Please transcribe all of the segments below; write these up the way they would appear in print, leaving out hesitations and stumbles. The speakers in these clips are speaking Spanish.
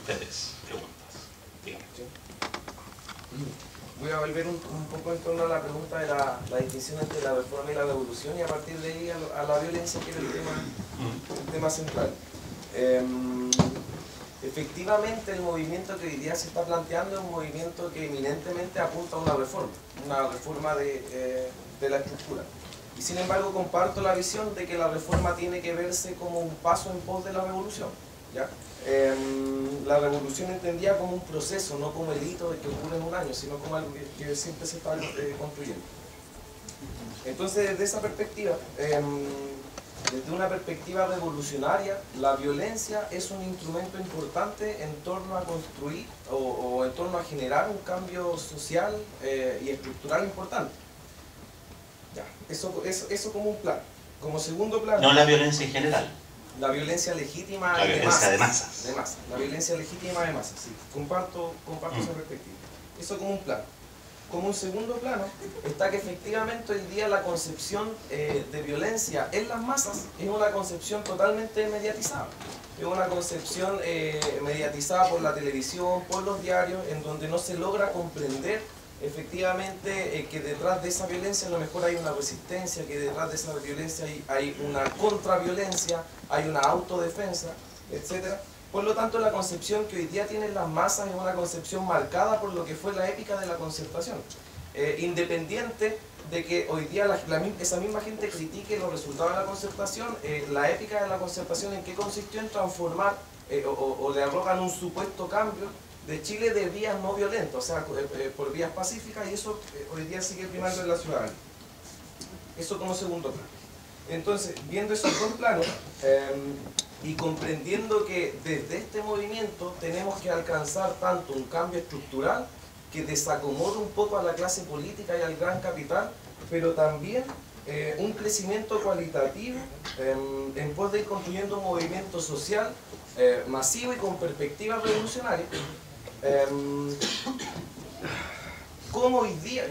ustedes preguntas. Díganme. Voy a volver un poco en torno a la pregunta de la distinción entre la reforma y la revolución, y a partir de ahí a la violencia, que era el tema central. Efectivamente, el movimiento que hoy día se está planteando es un movimiento que eminentemente apunta a una reforma de la estructura. Y sin embargo comparto la visión de que la reforma tiene que verse como un paso en pos de la revolución, ¿ya? La revolución entendida como un proceso, no como el hito de que ocurre en un año, sino como algo que siempre se está construyendo. Entonces, desde esa perspectiva, desde una perspectiva revolucionaria, la violencia es un instrumento importante en torno a construir o en torno a generar un cambio social y estructural importante. Ya, eso como un plan. Como segundo plan... No la violencia en general. La violencia legítima la violencia de masas. De masas. La violencia legítima de masas, sí. Comparto esa perspectiva. Eso como un plano. Como un segundo plano está que efectivamente hoy día la concepción de violencia en las masas es una concepción totalmente mediatizada. Es una concepción mediatizada por la televisión, por los diarios, en donde no se logra comprender efectivamente que detrás de esa violencia a lo mejor hay una resistencia, que detrás de esa violencia hay una contraviolencia, hay una autodefensa, etc. Por lo tanto, la concepción que hoy día tienen las masas es una concepción marcada por lo que fue la épica de la Concertación. Independiente de que hoy día esa misma gente critique los resultados de la Concertación, la épica de la Concertación, ¿en qué consistió? En transformar o le arrogan un supuesto cambio de Chile de vías no violentas, o sea, por vías pacíficas, y eso hoy día sigue primando en la ciudadanía. Eso como segundo plano. Entonces, viendo esos dos planos y comprendiendo que desde este movimiento tenemos que alcanzar tanto un cambio estructural que desacomode un poco a la clase política y al gran capital, pero también un crecimiento cualitativo en pos de ir construyendo un movimiento social masivo y con perspectivas revolucionarias. Como hoy día,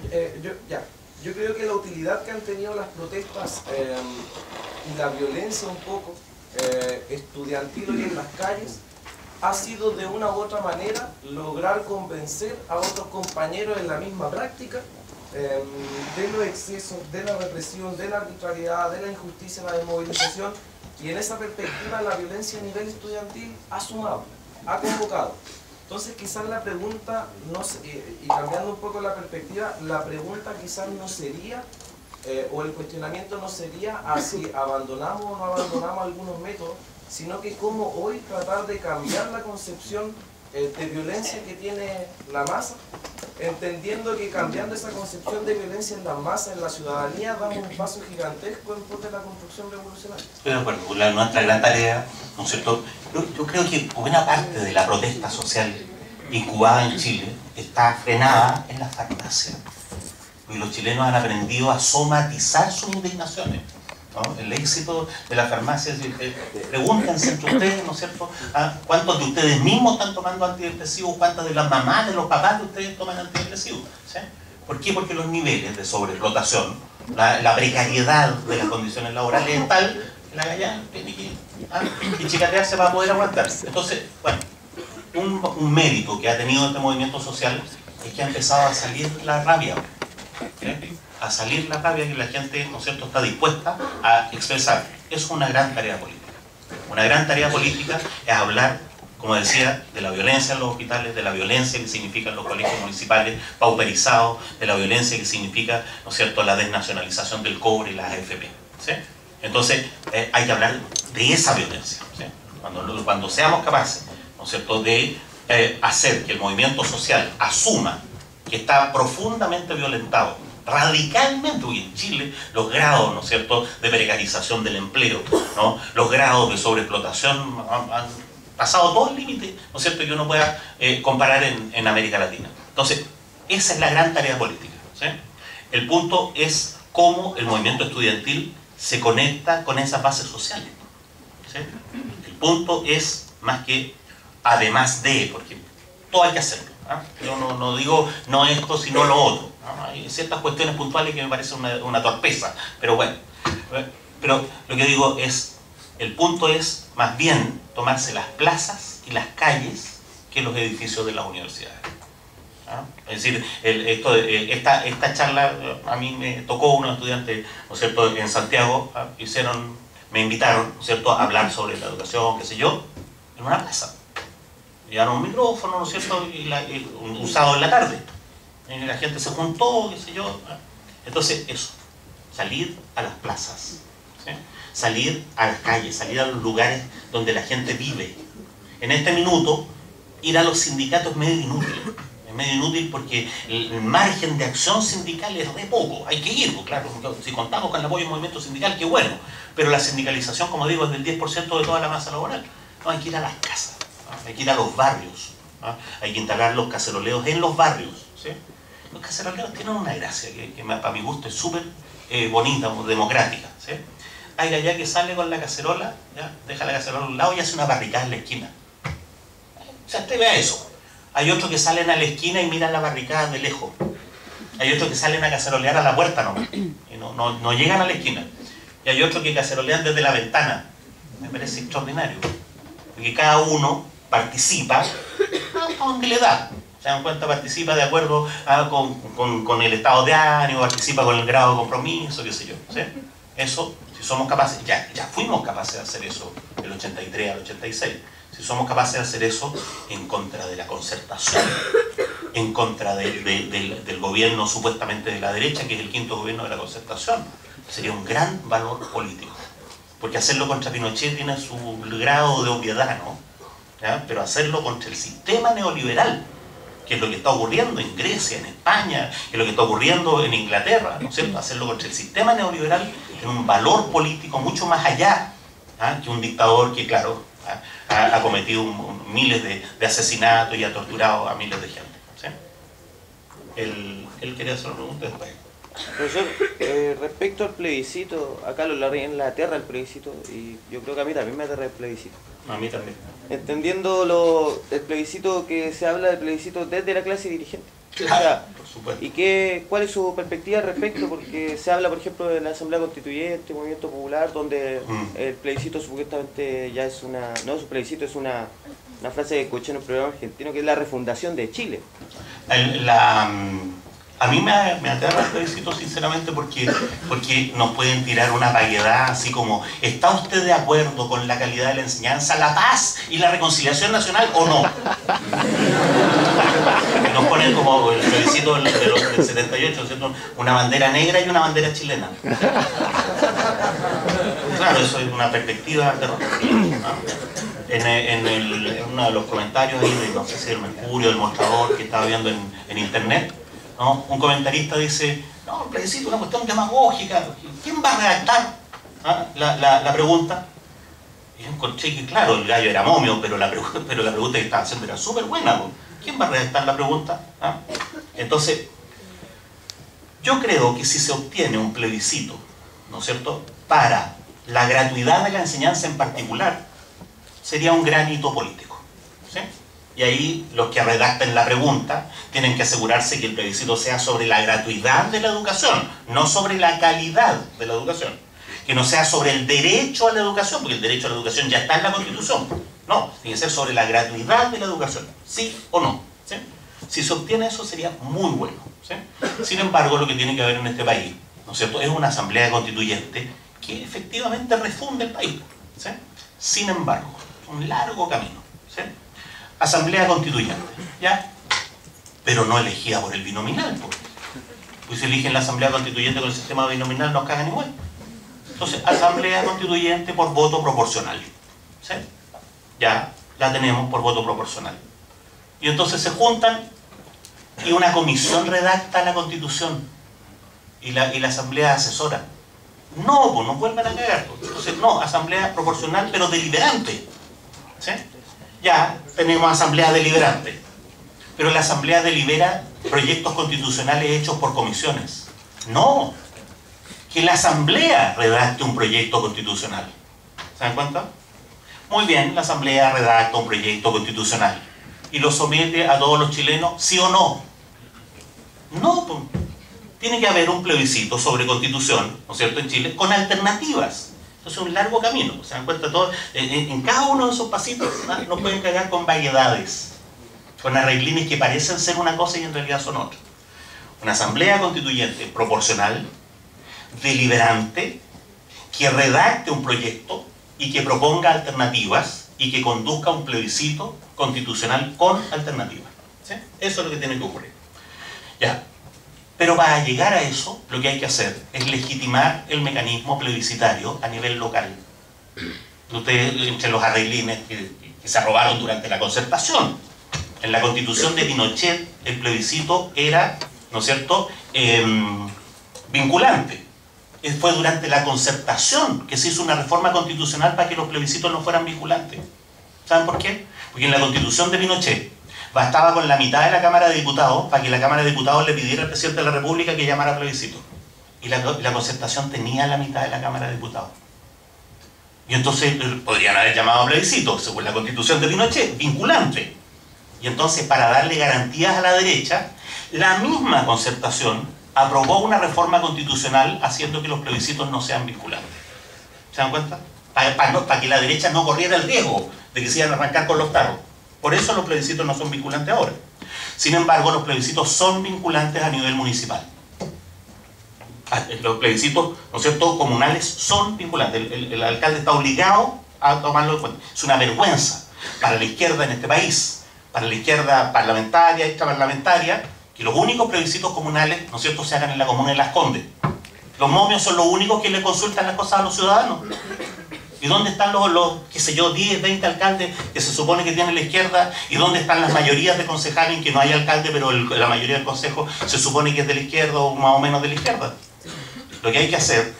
yo creo que la utilidad que han tenido las protestas y la violencia un poco estudiantil hoy en las calles ha sido de una u otra manera lograr convencer a otros compañeros en la misma práctica de los excesos, de la represión, de la arbitrariedad, de la injusticia, la desmovilización, y en esa perspectiva la violencia a nivel estudiantil ha sumado, ha convocado. Entonces quizás la pregunta, y cambiando un poco la perspectiva, la pregunta quizás no sería, o el cuestionamiento no sería si abandonamos o no abandonamos algunos métodos, sino que cómo hoy tratar de cambiar la concepción de violencia que tiene la masa, entendiendo que cambiando esa concepción de violencia en la masa, en la ciudadanía, damos un paso gigantesco en pos de la construcción revolucionaria. Estoy de acuerdo, nuestra gran tarea, ¿no es cierto? Yo creo que buena parte de la protesta social incubada en Chile está frenada en la farmacia. Y los chilenos han aprendido a somatizar sus indignaciones, ¿no? El éxito de la farmacia, pregúntense entre ustedes, ¿no es cierto? ¿Cuántos de ustedes mismos están tomando antidepresivos? ¿Cuántas de las mamás, de los papás de ustedes toman antidepresivos? ¿Sí? ¿Por qué? Porque los niveles de sobreexplotación, la precariedad de las condiciones laborales es tal que la galla tiene que chicatearse para poder aguantar. Entonces, bueno, un mérito que ha tenido este movimiento social es que ha empezado a salir la rabia. ¿Sí? A salir la rabia que la gente, ¿no es cierto?, está dispuesta a expresar. Es una gran tarea política. Una gran tarea política es hablar, como decía, de la violencia en los hospitales, de la violencia que significan los colegios municipales pauperizados, de la violencia que significa, ¿no es cierto?, la desnacionalización del cobre y las AFP. ¿Sí? Entonces, hay que hablar de esa violencia. ¿Sí? Cuando seamos capaces, ¿no es cierto?, de hacer que el movimiento social asuma que está profundamente violentado, radicalmente, hoy en Chile, los grados, ¿no es cierto?, de precarización del empleo, ¿no? Los grados de sobreexplotación han pasado todo el límite, ¿no es cierto?, que uno pueda comparar en América Latina. Entonces, esa es la gran tarea política. ¿Sí? El punto es cómo el movimiento estudiantil se conecta con esas bases sociales. ¿Sí? El punto es más que además de, porque todo hay que hacerlo. Yo no digo no esto, sino lo otro. Hay ciertas cuestiones puntuales que me parecen una torpeza, pero bueno. Pero lo que digo es, el punto es más bien tomarse las plazas y las calles que los edificios de las universidades. ¿Ah? Es decir, esta charla a mí me tocó unos estudiantes, ¿no es cierto?, en Santiago, ¿ah? Me invitaron, ¿no es cierto?, a hablar sobre la educación, qué sé yo, en una plaza. Llevaron un micrófono, ¿no es cierto?, un sábado en la tarde. Y la gente se juntó, qué sé yo. ¿Ah? Entonces, eso, salir a las plazas, ¿sí? Salir a las calles, salir a los lugares donde la gente vive. En este minuto, ir a los sindicatos es medio inútil. Es medio inútil porque el margen de acción sindical es re poco. Hay que ir, pues, claro, si contamos con el apoyo del movimiento sindical, qué bueno. Pero la sindicalización, como digo, es del 10% de toda la masa laboral. No, hay que ir a las casas, ¿no? Hay que ir a los barrios, ¿no? Hay que instalar los caceroleos en los barrios, ¿sí? Los caceroleos tienen una gracia que para mi gusto es súper bonita, democrática, ¿sí? Hay allá que sale con la cacerola, ¿ya? Deja la cacerola a un lado y hace una barricada en la esquina. O sea, usted vea eso. Hay otros que salen a la esquina y miran la barricada de lejos. Hay otros que salen a cacerolear a la puerta nomás, y no llegan a la esquina. Y hay otros que cacerolean desde la ventana. Me parece extraordinario. Porque cada uno participa a donde le da. Se dan cuenta, participa de acuerdo con el estado de ánimo, participa con el grado de compromiso, qué sé yo, ¿sí? Eso, si somos capaces, ya fuimos capaces de hacer eso del 83 al 86. Si somos capaces de hacer eso en contra de la concertación, en contra del gobierno supuestamente de la derecha, que es el quinto gobierno de la concertación, sería un gran valor político. Porque hacerlo contra Pinochet tiene su grado de obviedad, ¿no? ¿Ya? Pero hacerlo contra el sistema neoliberal, que es lo que está ocurriendo en Grecia, en España, que es lo que está ocurriendo en Inglaterra, ¿no es cierto? Hacerlo contra el sistema neoliberal tiene un valor político mucho más allá, ¿ah?, que un dictador que, claro, ha cometido miles de asesinatos y ha torturado a miles de gente, ¿sí? Él quería hacer una pregunta después. Profesor, respecto al plebiscito, acá lo largué en la tierra el plebiscito, y yo creo que a mí también me aterra el plebiscito. A mí también. Entendiendo el plebiscito, que se habla del plebiscito desde la clase dirigente. Claro, o sea, por supuesto. ¿Y cuál es su perspectiva al respecto? Porque se habla, por ejemplo, de la Asamblea Constituyente, Movimiento Popular, donde el plebiscito supuestamente ya es una... No, su plebiscito es una frase que escuché en un programa argentino, que es la refundación de Chile. A mí me aterra el plebiscito, sinceramente, porque nos pueden tirar una vaguedad así como: ¿está usted de acuerdo con la calidad de la enseñanza, la paz y la reconciliación nacional o no? Y nos ponen como el plebiscito del 78, ¿cierto?, una bandera negra y una bandera chilena. Claro, eso es una perspectiva terrorífica, ¿no? En uno de los comentarios ahí de, no sé si del Mercurio, del Mostrador, que estaba viendo en internet, ¿no?, un comentarista dice: no, el plebiscito es una cuestión demagógica, ¿quién va a redactar la pregunta? Y yo encontré que, claro, el gallo era momio, pero la pregunta que estaba haciendo era súper buena, ¿no? ¿Quién va a redactar la pregunta? ¿Ah? Entonces, yo creo que si se obtiene un plebiscito, ¿no es cierto?, para la gratuidad de la enseñanza en particular, sería un gran hito político, ¿sí? Y ahí los que redacten la pregunta tienen que asegurarse que el plebiscito sea sobre la gratuidad de la educación, no sobre la calidad de la educación. Que no sea sobre el derecho a la educación, porque el derecho a la educación ya está en la Constitución. No, tiene que ser sobre la gratuidad de la educación, sí o no, ¿sí? Si se obtiene eso sería muy bueno, ¿sí? Sin embargo, lo que tiene que haber en este país, ¿no es cierto?, es una asamblea constituyente que efectivamente refunde el país, ¿sí? Sin embargo, un largo camino, ¿sí? Asamblea constituyente, ¿ya? Pero no elegida por el binominal, pues si eligen la asamblea constituyente con el sistema binominal nos cagan igual. Entonces, asamblea constituyente por voto proporcional, ¿sí? Ya la tenemos por voto proporcional. Y entonces se juntan y una comisión redacta la constitución y la asamblea asesora. No, pues nos vuelven a cagar. Entonces, no, asamblea proporcional pero deliberante, ¿sí? Ya tenemos asamblea deliberante, pero la asamblea delibera proyectos constitucionales hechos por comisiones. No, que la asamblea redacte un proyecto constitucional. ¿Se dan cuenta? Muy bien, la asamblea redacta un proyecto constitucional y lo somete a todos los chilenos, ¿sí o no? No, pues, tiene que haber un plebiscito sobre constitución, ¿no es cierto?, en Chile, con alternativas. Entonces es un largo camino, ¿se dan cuenta? Todo, en cada uno de esos pasitos, ¿no?, nos pueden cagar con vaguedades, con arreglines que parecen ser una cosa y en realidad son otra. Una asamblea constituyente proporcional, deliberante, que redacte un proyecto y que proponga alternativas y que conduzca un plebiscito constitucional con alternativas. ¿Sí? Eso es lo que tiene que ocurrir. Ya. Pero para llegar a eso, lo que hay que hacer es legitimar el mecanismo plebiscitario a nivel local. Ustedes, entre los arreglines que se aprobaron durante la concertación, en la Constitución de Pinochet, el plebiscito era, ¿no es cierto?, vinculante. Fue durante la concertación que se hizo una reforma constitucional para que los plebiscitos no fueran vinculantes. ¿Saben por qué? Porque en la Constitución de Pinochet bastaba con la mitad de la Cámara de Diputados para que la Cámara de Diputados le pidiera al presidente de la República que llamara a plebiscito. Y la concertación tenía la mitad de la Cámara de Diputados. Y entonces podrían haber llamado a plebiscito, según la Constitución de Pinochet, vinculante. Y entonces, para darle garantías a la derecha, la misma concertación aprobó una reforma constitucional haciendo que los plebiscitos no sean vinculantes. ¿Se dan cuenta? Para que la derecha no corriera el riesgo de que se iban a arrancar con los tarros. Por eso los plebiscitos no son vinculantes ahora. Sin embargo, los plebiscitos son vinculantes a nivel municipal. Los plebiscitos, ¿no es cierto?, comunales son vinculantes. El alcalde está obligado a tomarlo en cuenta. Es una vergüenza para la izquierda en este país, para la izquierda parlamentaria, extraparlamentaria, que los únicos plebiscitos comunales, ¿no es cierto?, se hagan en la comuna de Las Condes. Los momios son los únicos que le consultan las cosas a los ciudadanos. ¿Y dónde están los, qué sé yo, 10, 20 alcaldes que se supone que tiene la izquierda? ¿Y dónde están las mayorías de concejales en que no hay alcalde, pero la mayoría del consejo se supone que es de la izquierda o más o menos de la izquierda? Lo que hay que hacer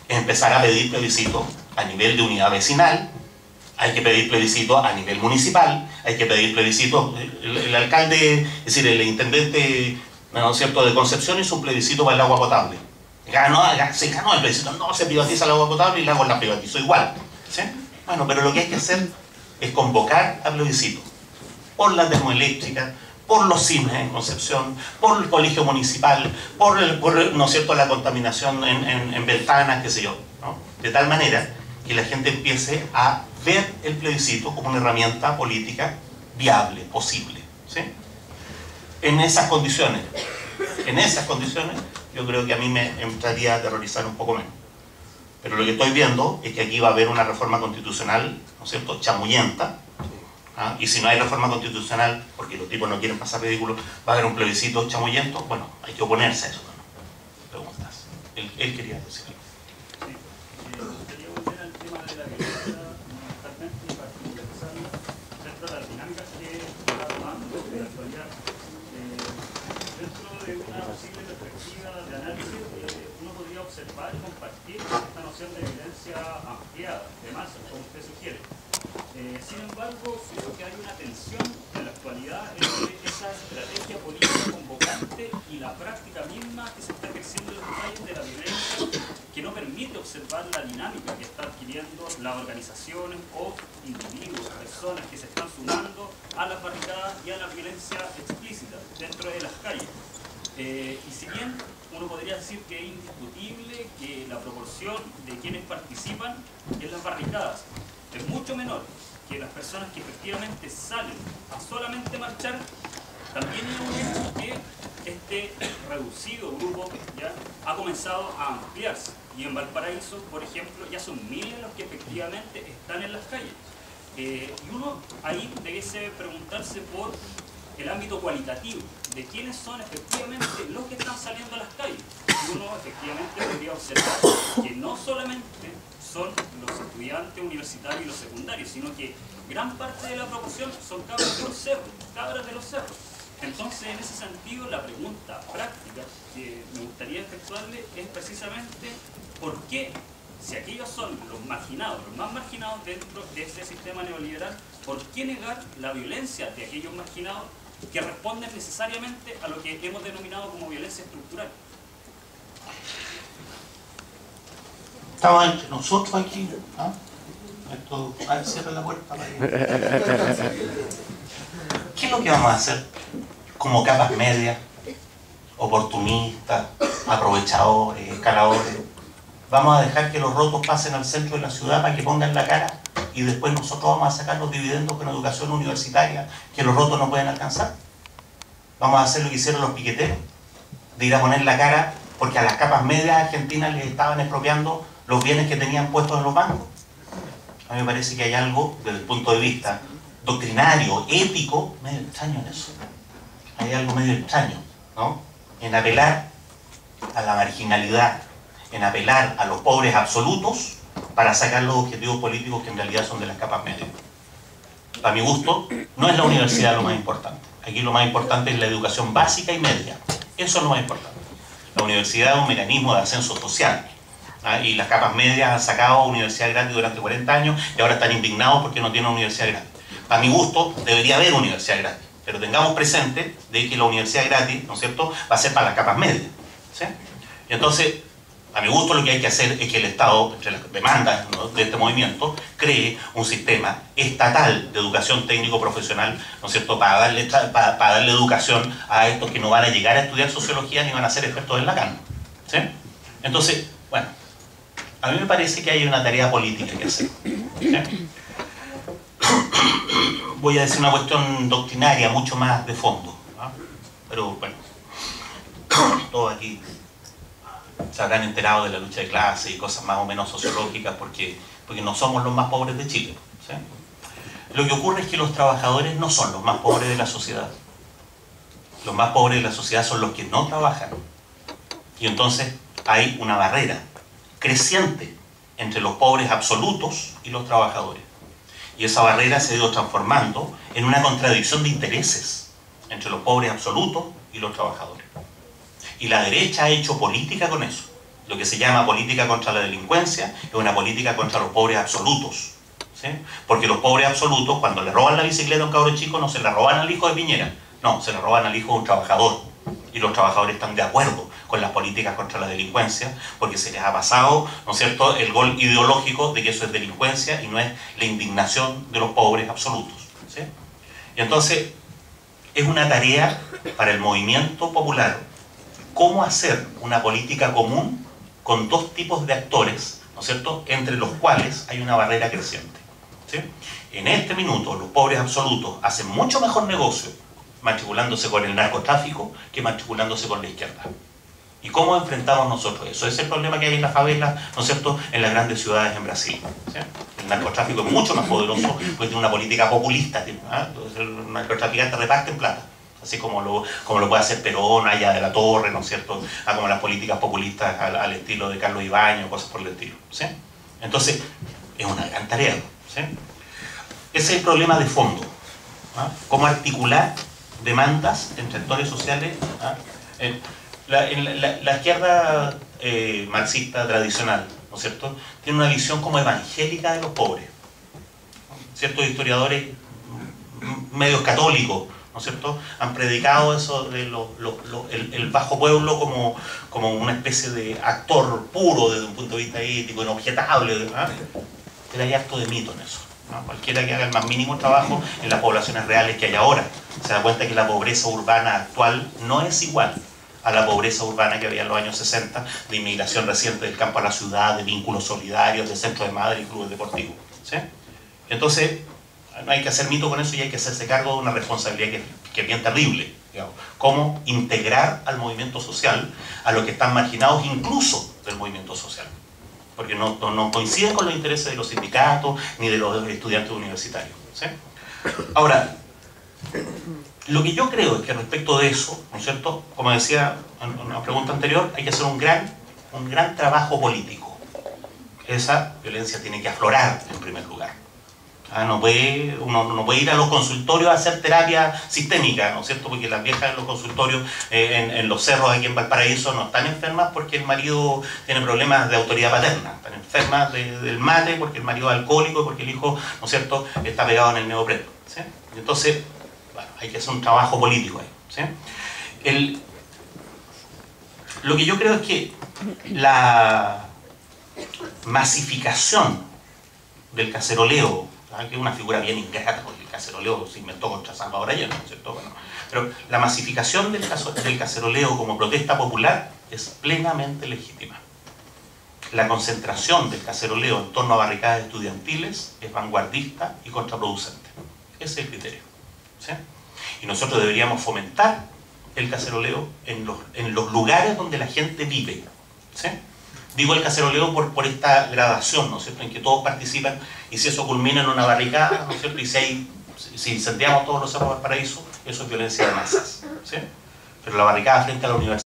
es empezar a pedir plebiscitos a nivel de unidad vecinal, hay que pedir plebiscitos a nivel municipal, hay que pedir plebiscitos. El alcalde, es decir, el intendente, ¿no es cierto?, de Concepción hizo un plebiscito para el agua potable. Se ganó el plebiscito, no se privatiza el agua potable y el agua la privatizó igual. ¿Sí? Bueno, pero lo que hay que hacer es convocar a plebiscito por la termoeléctrica, por los cines en Concepción, por el colegio municipal, por ¿no es cierto?, la contaminación en ventanas, qué sé yo, ¿no? De tal manera que la gente empiece a ver el plebiscito como una herramienta política viable, posible. ¿Sí? En esas condiciones, yo creo que a mí me entraría a aterrorizar un poco menos. Pero lo que estoy viendo es que aquí va a haber una reforma constitucional, ¿no es cierto?, chamullenta. ¿Ah? Y si no hay reforma constitucional, porque los tipos no quieren pasar ridículo, va a haber un plebiscito chamullento. Bueno, hay que oponerse a eso, ¿no? Preguntas. Él quería decir algo. Sí, me gustaría volver al tema de la violencia fundamentalmente para conversarlo dentro de las dinámicas que está tomando en la actualidad. Dentro de una posible perspectiva de análisis, uno podría observar y compartir esta noción de violencia ampliada, de masa, como usted sugiere. Sin embargo, creo que hay una tensión en la actualidad entre esa estrategia política convocante y la práctica misma que se está ejerciendo en los detalles de la violencia, que no permite observar la dinámica que está adquiriendo las organizaciones o individuos, personas que se están sumando a las barricadas y a la violencia explícita dentro de las calles. Y si bien uno podría decir que es indiscutible que la proporción de quienes participan en las barricadas es mucho menor que las personas que efectivamente salen a solamente marchar, también es un hecho que este reducido grupo ya ha comenzado a ampliarse. Y en Valparaíso, por ejemplo, ya son miles los que efectivamente están en las calles. Y uno ahí debiese preguntarse por el ámbito cualitativo, de quiénes son efectivamente los que están saliendo a las calles. Y uno efectivamente podría observar que no solamente son los estudiantes universitarios y los secundarios, sino que gran parte de la proporción son cabras de los cerros. Entonces, en ese sentido, la pregunta práctica que me gustaría efectuarle es precisamente ¿por qué, si aquellos son los marginados, los más marginados dentro de ese sistema neoliberal, por qué negar la violencia de aquellos marginados que responden necesariamente a lo que hemos denominado como violencia estructural? Estamos entre nosotros aquí, ¿ah? Esto, a ver, cierra la puerta. ¿Qué es lo que vamos a hacer como capas medias, oportunistas, aprovechadores, escaladores? ¿Vamos a dejar que los rotos pasen al centro de la ciudad para que pongan la cara y después nosotros vamos a sacar los dividendos con educación universitaria que los rotos no pueden alcanzar. Vamos a hacer lo que hicieron los piqueteros, de ir a poner la cara porque a las capas medias argentinas les estaban expropiando los bienes que tenían puestos en los bancos. A mí me parece que hay algo, desde el punto de vista doctrinario, ético, medio extraño en eso. Hay algo medio extraño, ¿no? En apelar a la marginalidad, en apelar a los pobres absolutos para sacar los objetivos políticos que en realidad son de las capas medias. A mi gusto, no es la universidad lo más importante. Aquí lo más importante es la educación básica y media. Eso es lo más importante. La universidad es un mecanismo de ascenso social. Y las capas medias han sacado universidad gratis durante 40 años y ahora están indignados porque no tienen universidad gratis. A mi gusto, debería haber universidad gratis. Pero tengamos presente de que la universidad gratis, ¿no es cierto?, va a ser para las capas medias. ¿Sí? Y entonces, a mi gusto, lo que hay que hacer es que el Estado, entre las demandas, ¿no?, de este movimiento, cree un sistema estatal de educación técnico-profesional, ¿no es cierto?, para darle educación a estos que no van a llegar a estudiar sociología ni van a ser expertos en Lacan. ¿Sí? Entonces, bueno, a mí me parece que hay una tarea política que hacer. ¿Sí? Voy a decir una cuestión doctrinaria mucho más de fondo, ¿no? Pero bueno, todos aquí se habrán enterado de la lucha de clase y cosas más o menos sociológicas porque no somos los más pobres de Chile. ¿Sí? Lo que ocurre es que los trabajadores no son los más pobres de la sociedad. Los más pobres de la sociedad son los que no trabajan. Y entonces hay una barrera creciente entre los pobres absolutos y los trabajadores. Y esa barrera se ha ido transformando en una contradicción de intereses entre los pobres absolutos y los trabajadores. Y la derecha ha hecho política con eso. Lo que se llama política contra la delincuencia es una política contra los pobres absolutos. ¿Sí? Porque los pobres absolutos, cuando le roban la bicicleta a un cabro chico, no se la roban al hijo de Piñera. No, se la roban al hijo de un trabajador. Y los trabajadores están de acuerdo con las políticas contra la delincuencia, porque se les ha pasado, ¿no es cierto?, el gol ideológico de que eso es delincuencia y no es la indignación de los pobres absolutos. ¿Sí? Y entonces, es una tarea para el movimiento popular cómo hacer una política común con dos tipos de actores, ¿no es cierto?, entre los cuales hay una barrera creciente. ¿Sí? En este minuto, los pobres absolutos hacen mucho mejor negocio matriculándose con el narcotráfico que matriculándose con la izquierda. ¿Y cómo enfrentamos nosotros eso? Ese es el problema que hay en las favelas, ¿no es cierto?, en las grandes ciudades en Brasil. ¿Sí? El narcotráfico es mucho más poderoso porque tiene una política populista. ¿Sí? El narcotraficante reparte plata, así como lo puede hacer Perón, allá de la Torre, ¿no es cierto?, como las políticas populistas al estilo de Carlos Ibáñez, cosas por el estilo. ¿Sí? Entonces, es una gran tarea. ¿Sí? Ese es el problema de fondo. ¿Cómo articular demandas entre actores sociales? La izquierda marxista tradicional, ¿no es cierto?, tiene una visión como evangélica de los pobres. Ciertos historiadores medios católicos, ¿no es cierto?, han predicado eso de el bajo pueblo como una especie de actor puro desde un punto de vista ético, inobjetable. Pero hay harto de mito en eso. ¿No? Cualquiera que haga el más mínimo trabajo en las poblaciones reales que hay ahora se da cuenta que la pobreza urbana actual no es igual a la pobreza urbana que había en los años 60, de inmigración reciente del campo a la ciudad, de vínculos solidarios, de centros de madre y clubes deportivos. ¿Sí? Entonces, no hay que hacer mito con eso y hay que hacerse cargo de una responsabilidad que es bien terrible. Digamos. Cómo integrar al movimiento social a los que están marginados incluso del movimiento social. Porque no coinciden con los intereses de los sindicatos ni de los estudiantes universitarios. ¿Sí? Ahora, lo que yo creo es que respecto de eso, ¿no es cierto?, como decía en una pregunta anterior, hay que hacer un gran trabajo político. Esa violencia tiene que aflorar en primer lugar. Uno no puede ir a los consultorios a hacer terapia sistémica, ¿no es cierto?, porque las viejas en los consultorios, en los cerros aquí en Valparaíso, no están enfermas porque el marido tiene problemas de autoridad paterna, están enfermas del mate porque el marido es alcohólico y porque el hijo, ¿no es cierto?, está pegado en el neopreno. ¿Sí? Entonces, bueno, hay que hacer un trabajo político ahí. ¿Sí? Lo que yo creo es que la masificación del caceroleo, que es una figura bien ingrata, porque el caceroleo se inventó contra Salvador Allende, ¿no es cierto? Bueno, pero la masificación del caceroleo como protesta popular es plenamente legítima. la concentración del caceroleo en torno a barricadas estudiantiles es vanguardista y contraproducente. Ese es el criterio, ¿sí? Y nosotros deberíamos fomentar el caceroleo en los lugares donde la gente vive, ¿sí? Digo el caceroleo por esta gradación, ¿no es cierto?, en que todos participan, y si eso culmina en una barricada, ¿no es cierto?, y si incendiamos todos los cerros del Paraíso, eso es violencia de masas, ¿sí? Pero la barricada frente a la universidad